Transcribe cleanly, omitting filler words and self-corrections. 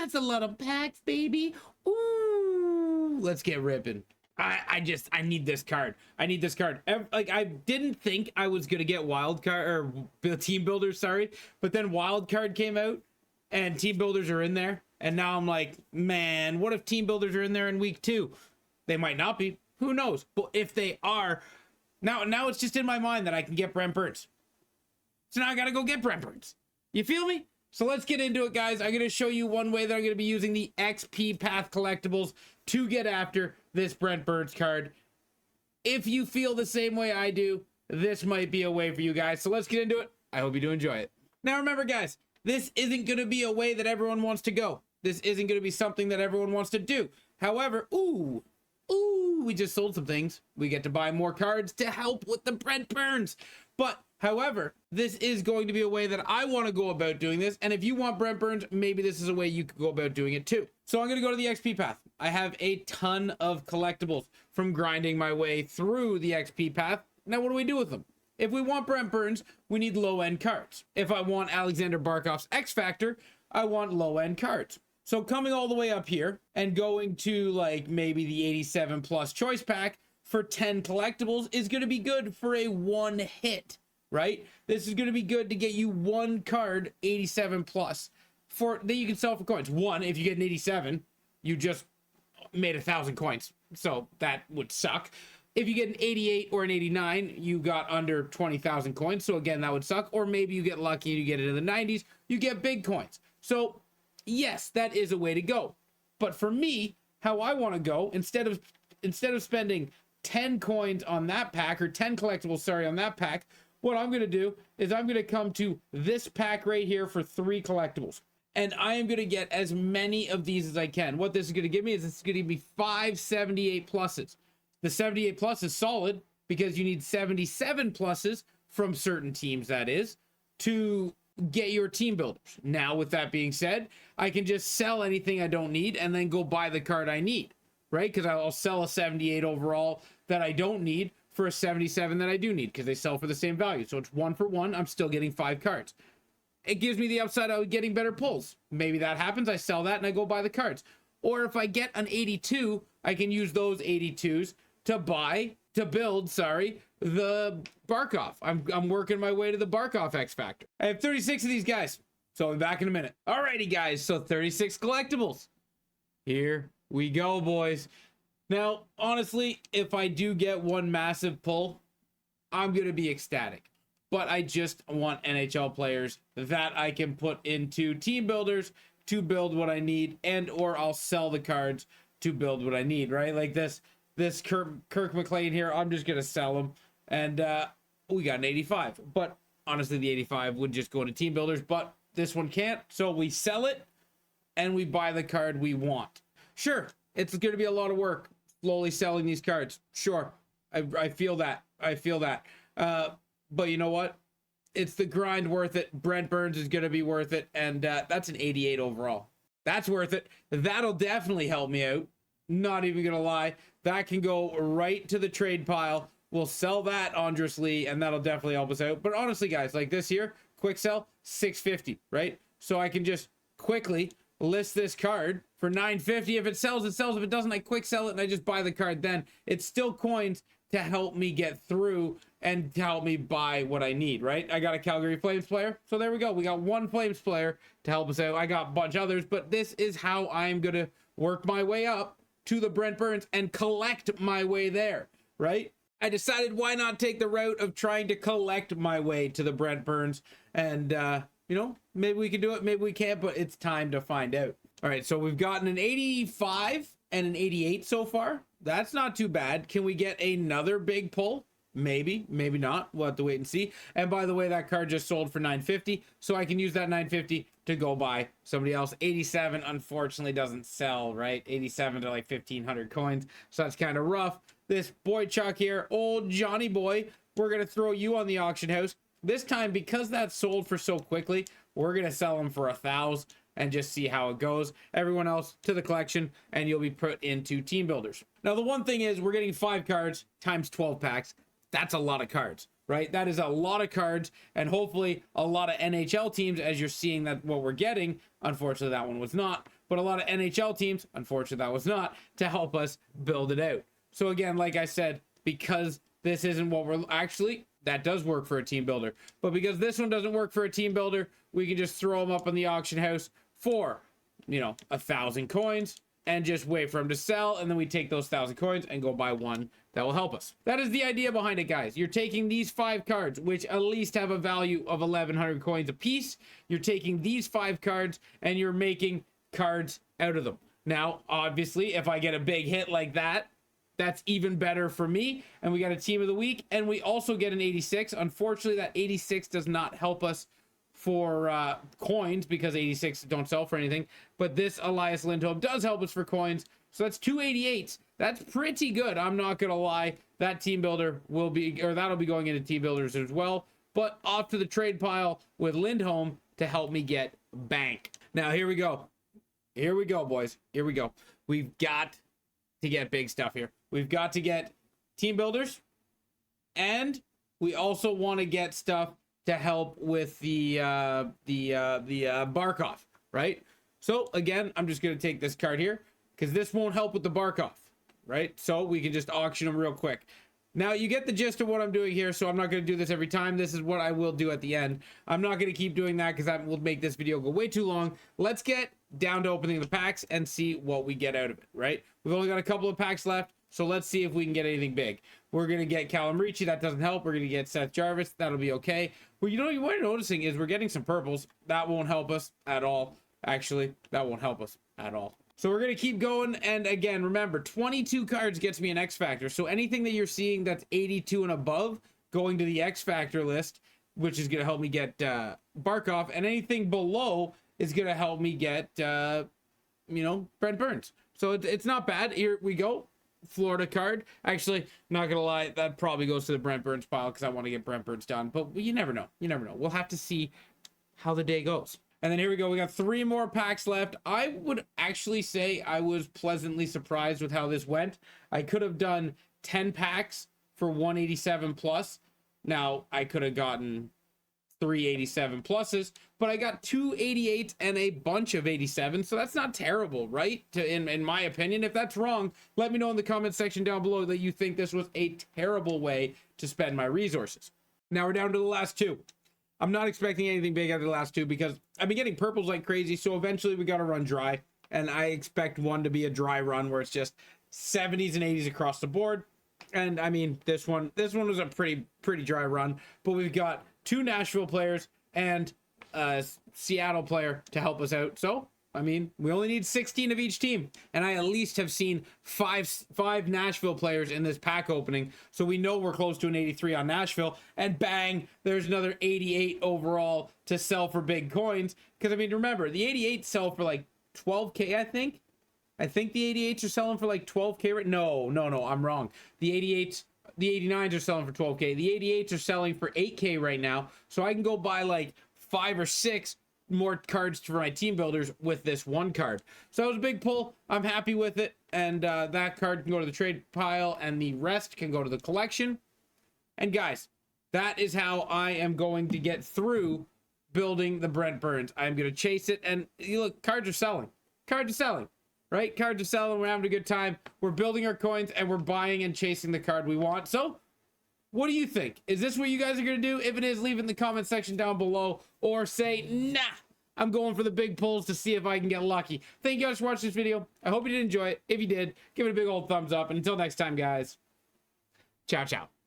that's a lot of packs, baby. Ooh, let's get ripping. I need this card. I need this card. Like, I didn't think I was gonna get wild card or team builders, sorry, but then wild card came out and team builders are in there, and now I'm like, man, what if team builders are in there in week 2? They might not be. Who knows? But if they are, now it's just in my mind that I can get Brent Burns. So now I gotta go get Brent Burns. You feel me? So let's get into it, guys. I'm going to show you one way that I'm going to be using the XP Path collectibles to get after this Brent Burns card. If you feel the same way I do, this might be a way for you guys. So let's get into it. I hope you do enjoy it. Now remember, guys, this isn't going to be a way that everyone wants to go. This isn't going to be something that everyone wants to do. However, we just sold some things. We get to buy more cards to help with the Brent Burns. But however, this is going to be a way that I want to go about doing this. And if you want Brent Burns, maybe this is a way you could go about doing it too. So I'm going to go to the XP path. I have a ton of collectibles from grinding my way through the XP path. Now, what do we do with them? If we want Brent Burns, we need low-end cards. If I want Alexander Barkov's X Factor, I want low-end cards. So coming all the way up here and going to like maybe the 87 plus choice pack for 10 collectibles is going to be good for a one hit, right? This is going to be good to get you one card 87 plus for that you can sell for coins. One, if you get an 87, you just made 1,000 coins. So that would suck. If you get an 88 or an 89, you got under 20,000 coins. So again, that would suck. Or maybe you get lucky and you get it in the 90s, you get big coins. So yes, that is a way to go. But for me, how I want to go, instead of spending 10 coins on that pack, or 10 collectibles, sorry, on that pack, what I'm going to do is I'm going to come to this pack right here for 3 collectibles. And I am going to get as many of these as I can. What this is going to give me is it's going to be 5 78 pluses. The 78 plus is solid because you need 77 pluses from certain teams, that is, to get your team builders. Now, with that being said, I can just sell anything I don't need and then go buy the card I need, right? Because I'll sell a 78 overall that I don't need for a 77 that I do need, because they sell for the same value. So it's 1 for 1. I'm still getting 5 cards. It gives me the upside of getting better pulls. Maybe that happens. I sell that and I go buy the cards. Or if I get an 82, I can use those 82s to build the Barkov. I'm working my way to the Barkov X Factor. I have 36 of these guys, so I'll be back in a minute. Alrighty, guys, so 36 collectibles. Here we go, boys. Now, honestly, if I do get one massive pull, I'm going to be ecstatic. But I just want NHL players that I can put into team builders to build what I need, and or I'll sell the cards to build what I need, right? Like this Kirk McLean here, I'm just going to sell him. And we got an 85. But honestly, the 85 would just go to team builders, but this one can't. So we sell it and we buy the card we want. Sure, it's going to be a lot of work slowly selling these cards. Sure, I feel that. But you know what? It's the grind worth it. Brent Burns is going to be worth it. And that's an 88 overall. That's worth it. That'll definitely help me out. Not even going to lie. That can go right to the trade pile. We'll sell that Andres-Lee, and that'll definitely help us out. But honestly, guys, like this here, quick sell, 650, right? So I can just quickly list this card for 950. If it sells, it sells. If it doesn't, I quick sell it and I just buy the card then. It's still coins to help me get through and to help me buy what I need, right? I got a Calgary Flames player. So there we go. We got one Flames player to help us out. I got a bunch of others, but this is how I'm going to work my way up to the Brent Burns and collect my way there, right? I decided why not take the route of trying to collect my way to the Brent Burns, and you know, maybe we can do it, maybe we can't, but it's time to find out. All right, so we've gotten an 85 and an 88 so far. That's not too bad. Can we get another big pull? Maybe, maybe not. We'll have to wait and see. And by the way, that card just sold for 950, so I can use that 950 to go buy somebody else. 87 unfortunately doesn't sell, right? 87 to like 1,500 coins, so that's kind of rough. This boy Chuck here, old Johnny boy, we're gonna throw you on the auction house this time. Because that sold for so quickly, we're gonna sell them for 1,000 and just see how it goes. Everyone else to the collection, and you'll be put into team builders. Now the one thing is, we're getting 5 cards times 12 packs. That's a lot of cards, right? That is a lot of cards, and hopefully a lot of NHL teams, as you're seeing that what we're getting. Unfortunately, that one was not, but a lot of NHL teams, unfortunately that was not, to help us build it out. So again, like I said, because this isn't what we're actually, that does work for a team builder, but because this one doesn't work for a team builder, we can just throw them up on the auction house for, you know, 1,000 coins and just wait for them to sell, and then we take those 1,000 coins and go buy one that will help us. That is the idea behind it, guys. You're taking these 5 cards, which at least have a value of 1,100 coins a piece. You're taking these 5 cards and you're making cards out of them. Now, obviously, if I get a big hit like that, that's even better for me. And we got a team of the week, and we also get an 86. Unfortunately, that 86 does not help us for coins because 86 don't sell for anything, but this Elias Lindholm does help us for coins. So that's 288s. That's pretty good. I'm not gonna lie. That team builder will be, or that'll be going into team builders as well. But off to the trade pile with Lindholm to help me get bank. Now here we go. Here we go, boys. Here we go. We've got to get big stuff here. We've got to get team builders, and we also want to get stuff to help with the Barkov, right? So again, I'm just going to take this card here because this won't help with the Barkov, right? So we can just auction them real quick. Now you get the gist of what I'm doing here, so I'm not going to do this every time. This is what I will do at the end. I'm not going to keep doing that because that will make this video go way too long. Let's get down to opening the packs and see what we get out of it, right? We've only got a couple of packs left, so let's see if we can get anything big. We're going to get Callum Ricci. That doesn't help. We're going to get Seth Jarvis. That'll be okay. Well, you know what you're noticing is we're getting some purples. That won't help us at all. Actually, that won't help us at all. So we're going to keep going. And again, remember, 22 cards gets me an X Factor. So anything that you're seeing that's 82 and above going to the X Factor list, which is going to help me get Barkov. And anything below is going to help me get, you know, Brent Burns. So it's not bad. Here we go. Florida card. Actually, not gonna lie, that probably goes to the Brent Burns pile because I want to get Brent Burns done, but you never know. You never know. We'll have to see how the day goes. And then here we go. We got 3 more packs left. I would actually say I was pleasantly surprised with how this went. I could have done 10 packs for 187 plus. Now I could have gotten 387 pluses, but I got 288 and a bunch of 87, so that's not terrible, right? In my opinion. If that's wrong, let me know in the comment section down below that you think this was a terrible way to spend my resources. Now we're down to the last 2. I'm not expecting anything big out of the last 2 because I've been getting purples like crazy, so eventually we got to run dry, and I expect one to be a dry run where it's just 70s and 80s across the board. And I mean, this one was a pretty dry run, but we've got 2 Nashville players and a Seattle player to help us out. So, I mean, we only need 16 of each team. And I at least have seen five Nashville players in this pack opening. So we know we're close to an 83 on Nashville. And bang, there's another 88 overall to sell for big coins. Because, I mean, remember, the 88 sell for like 12K, I think. I think the 88s are selling for like 12K. Right? No, I'm wrong. The 89s are selling for 12K. The 88s are selling for 8K right now. So I can go buy like 5 or 6 more cards for my team builders with this one card. So that was a big pull. I'm happy with it. And that card can go to the trade pile and the rest can go to the collection. And guys, that is how I am going to get through building the Brent Burns. I'm going to chase it. And you look, cards are selling. Cards are selling. Right? Cards are selling. We're having a good time. We're building our coins and we're buying and chasing the card we want. So, what do you think? Is this what you guys are going to do? If it is, leave it in the comment section down below. Or say, nah, I'm going for the big pulls to see if I can get lucky. Thank you guys for watching this video. I hope you did enjoy it. If you did, give it a big old thumbs up. And until next time, guys, ciao, ciao.